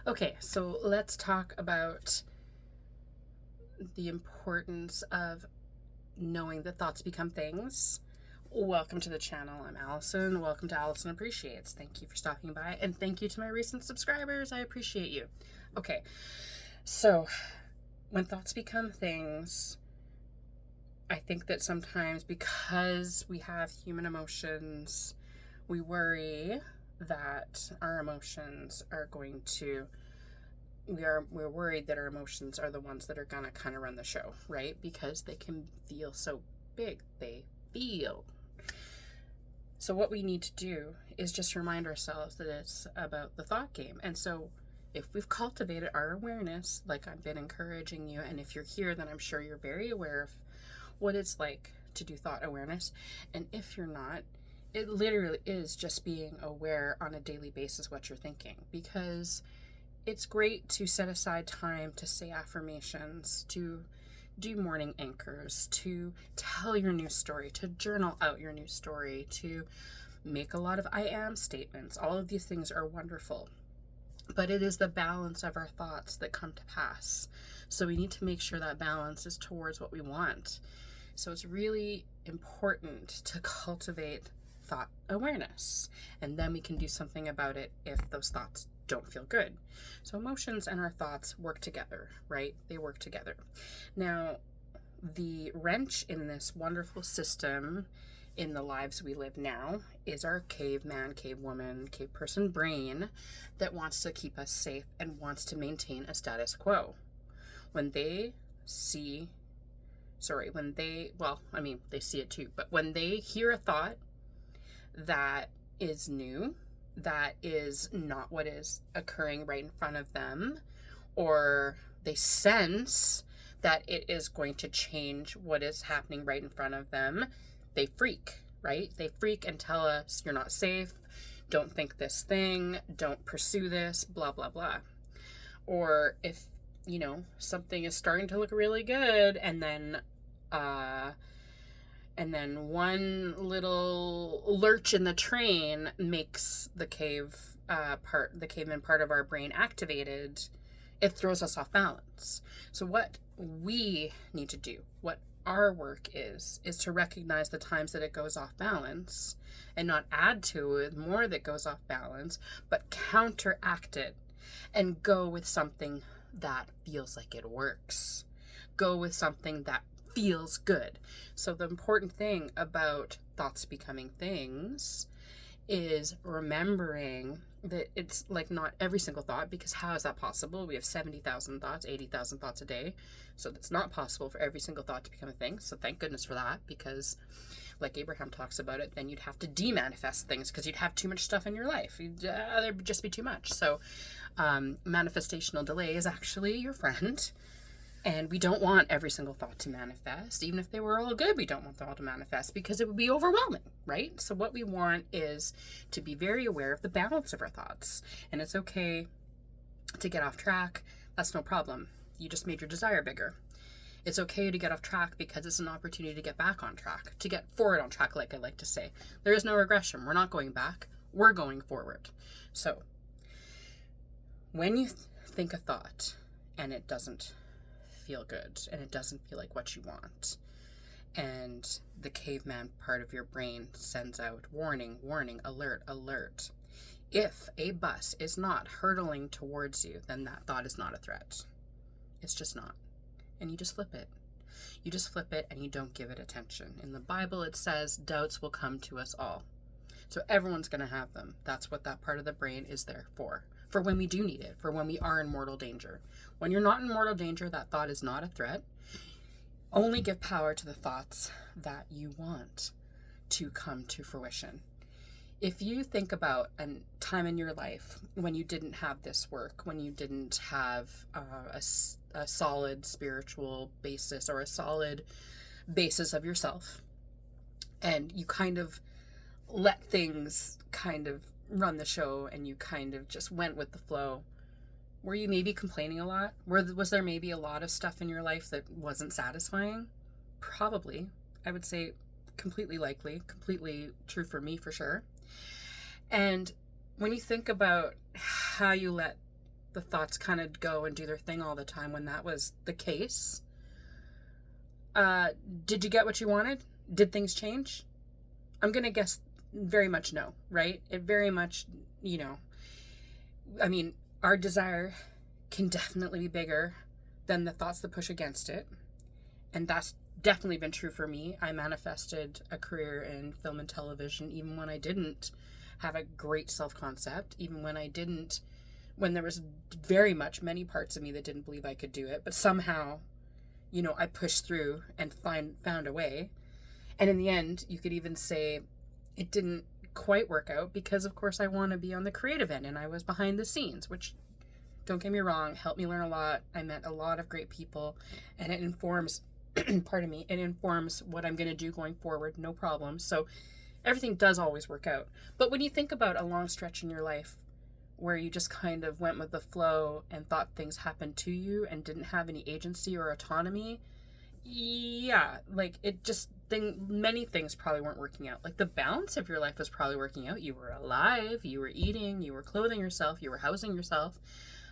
Okay, so let's talk about the importance of knowing that thoughts become things. Welcome to the channel. I'm Allison. Welcome to Allison Appreciates. Thank you for stopping by, and thank you to my recent subscribers. I appreciate you. Okay, so when thoughts become things, I think that sometimes because we have human emotions, we worry that our emotions are going to we're worried that our emotions are the ones that are gonna kind of run the show, right? Because they can feel so big. They feel. So what we need to do is just remind ourselves that it's about the thought game. And so if we've cultivated our awareness, like I've been encouraging you, and if you're here, then I'm sure you're very aware of what it's like to do thought awareness. And if you're not, it literally is just being aware on a daily basis what you're thinking, because it's great to set aside time to say affirmations, to do morning anchors, to tell your new story, to journal out your new story, to make a lot of I am statements. All of these things are wonderful, but it is the balance of our thoughts that come to pass. So we need to make sure that balance is towards what we want. So it's really important to cultivate thought awareness, and then we can do something about it if those thoughts don't feel good. So emotions and our thoughts work together, right? They work together. Now, the wrench in this wonderful system in the lives we live now is our caveman, cavewoman, cave person brain that wants to keep us safe and wants to maintain a status quo. When they see, they see it too, but when they hear a thought that is new, that is not what is occurring right in front of them, or they sense that it is going to change what is happening right in front of them, they freak, right? They freak and tell us, you're not safe, don't think this thing, don't pursue this, blah, blah, blah. Or if, something is starting to look really good, and then one little lurch in the train makes the caveman part of our brain activated. It throws us off balance. So what we need to do, what our work is to recognize the times that it goes off balance and not add to it more that goes off balance, but counteract it and go with something that feels like it works. Go with something that feels good. So the important thing about thoughts becoming things is remembering that it's like not every single thought, because how is that possible? We have 70,000 thoughts, 80,000 thoughts a day. So it's not possible for every single thought to become a thing. So thank goodness for that, because like Abraham talks about it, then you'd have to demanifest things because you'd have too much stuff in your life. There'd just be too much. So manifestational delay is actually your friend. And we don't want every single thought to manifest. Even if they were all good, we don't want them all to manifest because it would be overwhelming, right? So what we want is to be very aware of the balance of our thoughts. And it's okay to get off track. That's no problem. You just made your desire bigger. It's okay to get off track because it's an opportunity to get back on track, to get forward on track, like I like to say. There is no regression. We're not going back. We're going forward. So when you think a thought and it doesn't feel good and it doesn't feel like what you want, and the caveman part of your brain sends out warning, warning, alert, alert. If a bus is not hurtling towards you, then that thought is not a threat. It's just not. And you just flip it. You just flip it and you don't give it attention. In the Bible it says doubts will come to us all. So everyone's going to have them. That's what that part of the brain is there for when we do need it, for when we are in mortal danger. When you're not in mortal danger, that thought is not a threat. Only give power to the thoughts that you want to come to fruition. If you think about a time in your life when you didn't have this work, when you didn't have a solid spiritual basis or a solid basis of yourself, and you kind of let things kind of run the show and you kind of just went with the flow, were you maybe complaining a lot? Was there maybe a lot of stuff in your life that wasn't satisfying? Probably. I would say completely likely, completely true for me for sure. And when you think about how you let the thoughts kind of go and do their thing all the time when that was the case. Did you get what you wanted? Did things change? I'm going to guess very much no, right? It very much, I mean, our desire can definitely be bigger than the thoughts that push against it. And that's definitely been true for me. I manifested a career in film and television even when I didn't have a great self-concept, even when there was very much many parts of me that didn't believe I could do it, but somehow, I pushed through and found a way. And in the end, you could even say it didn't quite work out because, of course, I want to be on the creative end and I was behind the scenes, which, don't get me wrong, helped me learn a lot. I met a lot of great people, and it informs, pardon me, it informs what I'm going to do going forward, no problem. So everything does always work out. But when you think about a long stretch in your life where you just kind of went with the flow and thought things happened to you and didn't have any agency or autonomy, yeah, like many things probably weren't working out. Like the balance of your life was probably working out. You were alive, you were eating, you were clothing yourself, you were housing yourself.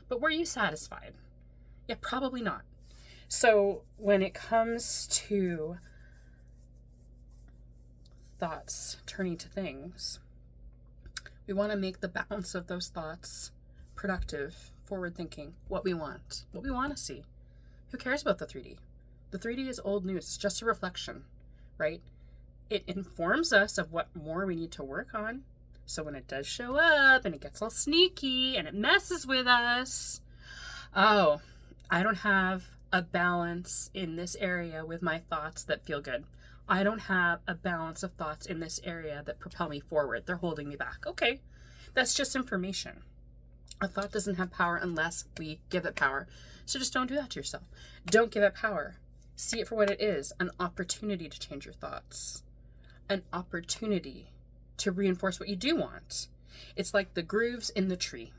But were you satisfied? Yeah, probably not. So when it comes to thoughts turning to things, we want to make the balance of those thoughts productive, forward thinking, what we want to see. Who cares about the 3D? The 3D is old news. It's just a reflection, right? It informs us of what more we need to work on. So when it does show up and it gets all sneaky and it messes with us, oh, I don't have a balance in this area with my thoughts that feel good. I don't have a balance of thoughts in this area that propel me forward. They're holding me back. Okay, that's just information. A thought doesn't have power unless we give it power. So just don't do that to yourself. Don't give it power. See it for what it is, an opportunity to change your thoughts, an opportunity to reinforce what you do want. It's like the grooves in the tree.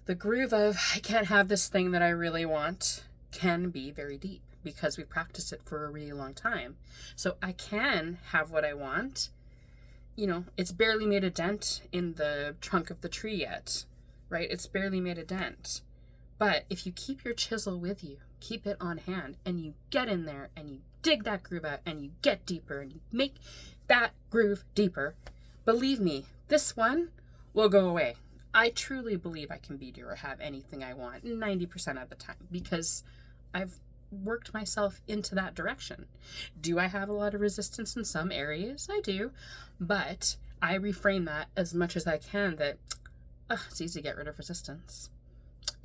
The groove of, I can't have this thing that I really want, can be very deep because we practice it for a really long time. So I can have what I want. It's barely made a dent in the trunk of the tree yet, right? It's barely made a dent. But if you keep your chisel with you, keep it on hand, and you get in there and you dig that groove out and you get deeper and you make that groove deeper, believe me, this one will go away. I truly believe I can be, do, or have anything I want 90% of the time because I've worked myself into that direction. Do I have a lot of resistance in some areas? I do, but I reframe that as much as I can that it's easy to get rid of resistance.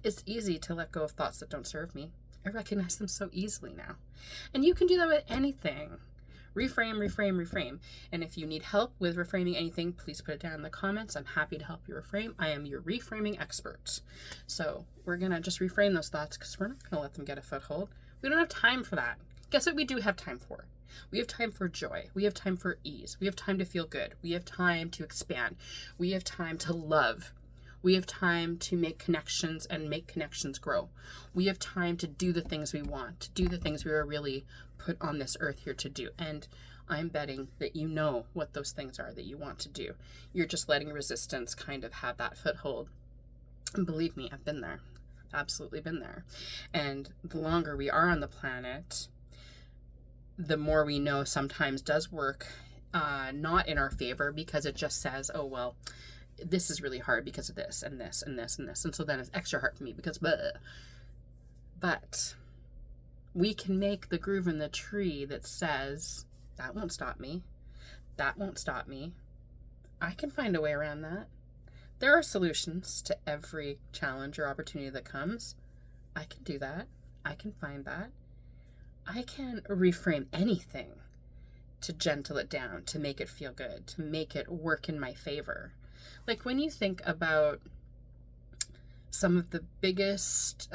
It's easy to let go of thoughts that don't serve me. I recognize them so easily now. And you can do that with anything. Reframe, reframe, reframe. And if you need help with reframing anything, please put it down in the comments. I'm happy to help you reframe. I am your reframing expert. So we're going to just reframe those thoughts because we're not going to let them get a foothold. We don't have time for that. Guess what we do have time for? We have time for joy. We have time for ease. We have time to feel good. We have time to expand. We have time to love. We have time to make connections and make connections grow. We have time to do the things we want, to do the things we were really put on this earth here to do. And I'm betting that you know what those things are that you want to do. You're just letting resistance kind of have that foothold. And believe me, I've been there. Absolutely been there. And the longer we are on the planet, the more we know sometimes does work not in our favor because it just says, oh, well, this is really hard because of this and this and this and this. And so then it's extra hard for me because bleh. But we can make the groove in the tree that says, that won't stop me. That won't stop me. I can find a way around that. There are solutions to every challenge or opportunity that comes. I can do that. I can find that. I can reframe anything to gentle it down, to make it feel good, to make it work in my favor. Like when you think about some of the biggest,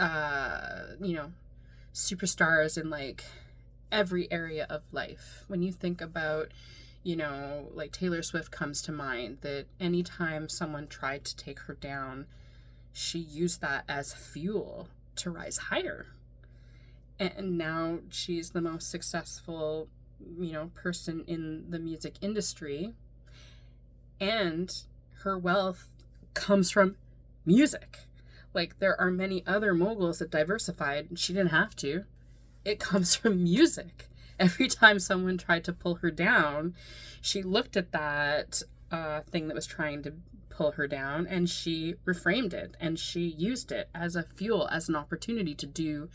superstars in like every area of life, when you think about, like Taylor Swift comes to mind, that anytime someone tried to take her down, she used that as fuel to rise higher. And now she's the most successful, person in the music industry. And her wealth comes from music. Like, there are many other moguls that diversified. She didn't have to. It comes from music. Every time someone tried to pull her down, she looked at that thing that was trying to pull her down, and she reframed it, and she used it as a fuel, as an opportunity to do,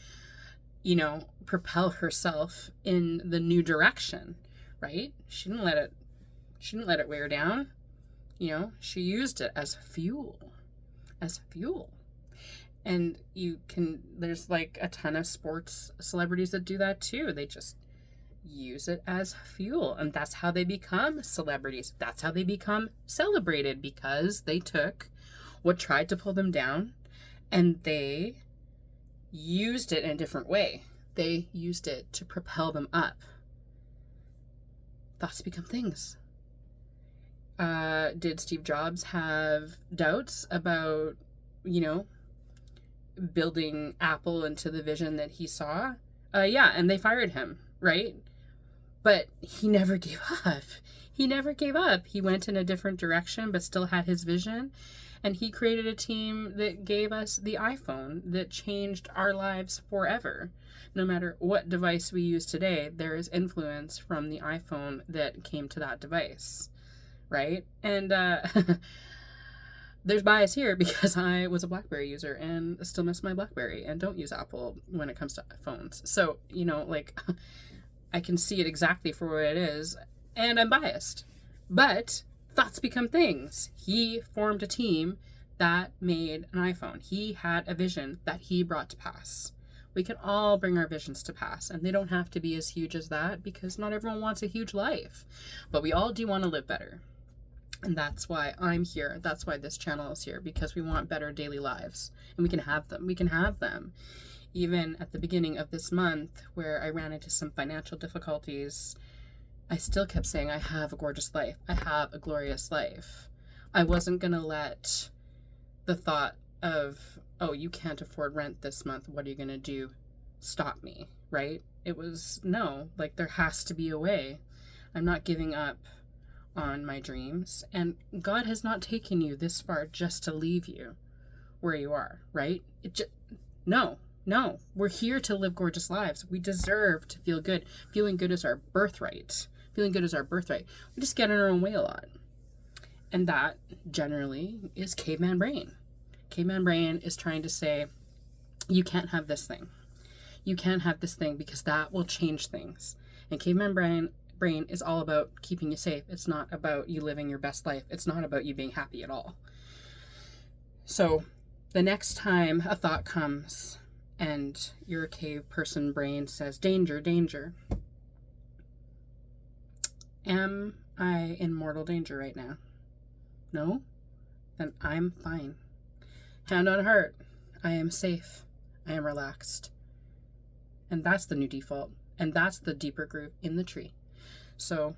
propel herself in the new direction, right? She didn't let it wear her down. She used it as fuel. And there's like a ton of sports celebrities that do that too. They just use it as fuel. And that's how they become celebrities. That's how they become celebrated, because they took what tried to pull them down and they used it in a different way. They used it to propel them up. Thoughts become things. Did Steve Jobs have doubts about, building Apple into the vision that he saw? Yeah, and they fired him, right? But he never gave up. He went in a different direction, but still had his vision. And he created a team that gave us the iPhone that changed our lives forever. No matter what device we use today, there is influence from the iPhone that came to that device, right? And there's bias here because I was a BlackBerry user and still miss my BlackBerry and don't use Apple when it comes to phones. So, I can see it exactly for what it is, and I'm biased. But thoughts become things. He formed a team that made an iPhone. He had a vision that he brought to pass. We can all bring our visions to pass, and they don't have to be as huge as that, because not everyone wants a huge life. But we all do want to live better. And that's why I'm here. That's why this channel is here, because we want better daily lives. And we can have them. We can have them. Even at the beginning of this month, where I ran into some financial difficulties, I still kept saying, I have a gorgeous life. I have a glorious life. I wasn't going to let the thought of, oh, you can't afford rent this month, what are you going to do, stop me, right? It was, no, like, there has to be a way. I'm not giving up on my dreams. And God has not taken you this far just to leave you where you are, right? No, we're here to live gorgeous lives. We deserve to feel good. Feeling good is our birthright. We just get in our own way a lot. And that generally is caveman brain. Caveman brain is trying to say, you can't have this thing. You can't have this thing because that will change things. And caveman brain is all about keeping you safe. It's not about you living your best life. It's not about you being happy at all. So the next time a thought comes and your cave person brain says, danger, danger. Am I in mortal danger right now? No? Then I'm fine. Hand on heart, I am safe. I am relaxed. And that's the new default. And that's the deeper groove in the tree. So,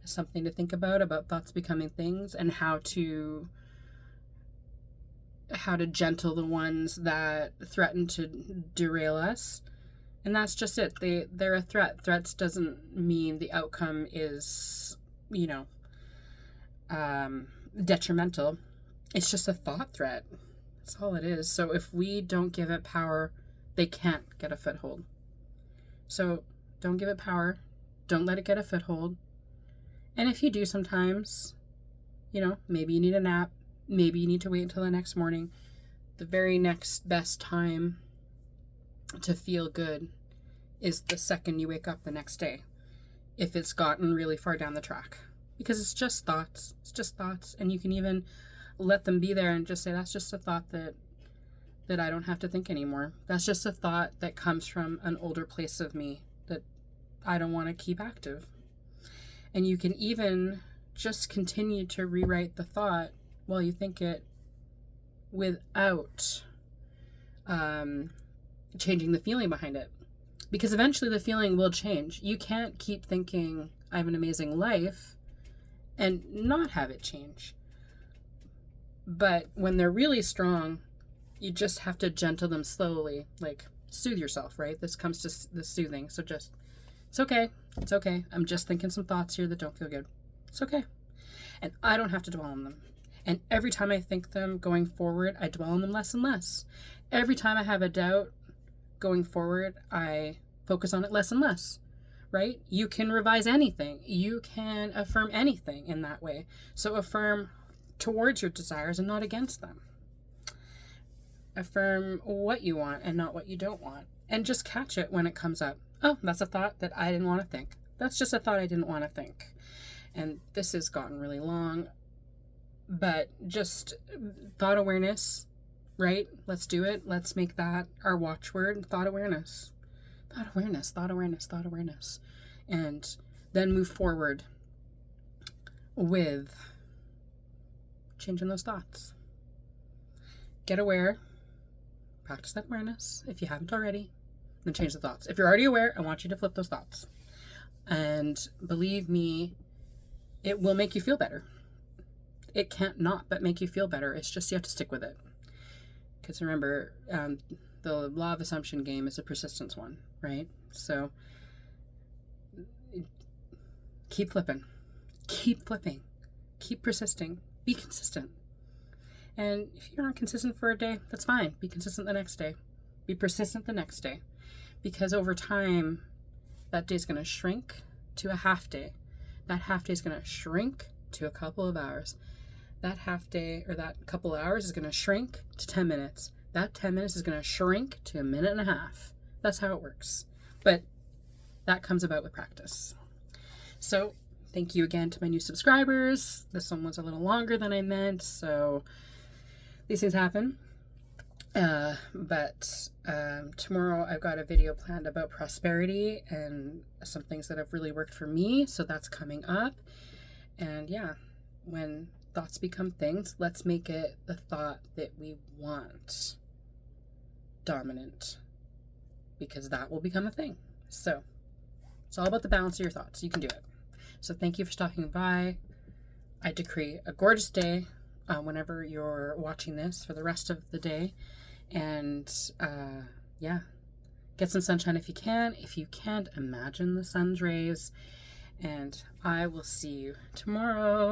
something to think about thoughts becoming things, and how to gentle the ones that threaten to derail us. And that's just it. They're a threat. Threats doesn't mean the outcome is, detrimental. It's just a thought threat. That's all it is. So if we don't give it power, they can't get a foothold. So don't give it power. Don't let it get a foothold. And if you do sometimes, maybe you need a nap. Maybe you need to wait until the next morning. The very next best time to feel good is the second you wake up the next day, if it's gotten really far down the track. Because it's just thoughts. And you can even let them be there and just say, that's just a thought that I don't have to think anymore. That's just a thought that comes from an older place of me that I don't want to keep active. And you can even just continue to rewrite the thought while you think it without changing the feeling behind it. Because eventually the feeling will change. You can't keep thinking, I have an amazing life, and not have it change. But when they're really strong, you just have to gentle them slowly, like soothe yourself, right? This comes to the soothing. So just, it's okay. It's okay. I'm just thinking some thoughts here that don't feel good. It's okay. And I don't have to dwell on them. And every time I think them going forward, I dwell on them less and less. Every time I have a doubt going forward, I focus on it less and less, right? You can revise anything. You can affirm anything in that way. So affirm towards your desires and not against them. Affirm what you want and not what you don't want. And just catch it when it comes up. Oh, that's a thought that I didn't want to think. That's just a thought I didn't want to think. And this has gotten really long, but just thought awareness, right? Let's do it. Let's make that our watchword. Thought awareness. Thought awareness, thought awareness, thought awareness. And then move forward with changing those thoughts. Get aware. Practice that awareness if you haven't already. Then change the thoughts. If you're already aware, I want you to flip those thoughts. And believe me, it will make you feel better. It can't not but make you feel better. It's just you have to stick with it. Because remember, the law of assumption game is a persistence one, right? So keep flipping. Keep flipping. Keep persisting. Be consistent. And if you're not consistent for a day, that's fine. Be consistent the next day. Be persistent the next day. Because over time, that day's going to shrink to a half day. That half day is going to shrink to a couple of hours. That half day or that couple of hours is going to shrink to 10 minutes. That 10 minutes is going to shrink to a minute and a half. That's how it works. But that comes about with practice. So thank you again to my new subscribers. This one was a little longer than I meant, so these things happen. But tomorrow I've got a video planned about prosperity and some things that have really worked for me. So that's coming up. And yeah, when thoughts become things, let's make it the thought that we want dominant, because that will become a thing. So it's all about the balance of your thoughts. You can do it. So thank you for stopping by. I decree a gorgeous day whenever you're watching this for the rest of the day. And yeah, get some sunshine if you can. If you can't, imagine the sun's rays. And I will see you tomorrow.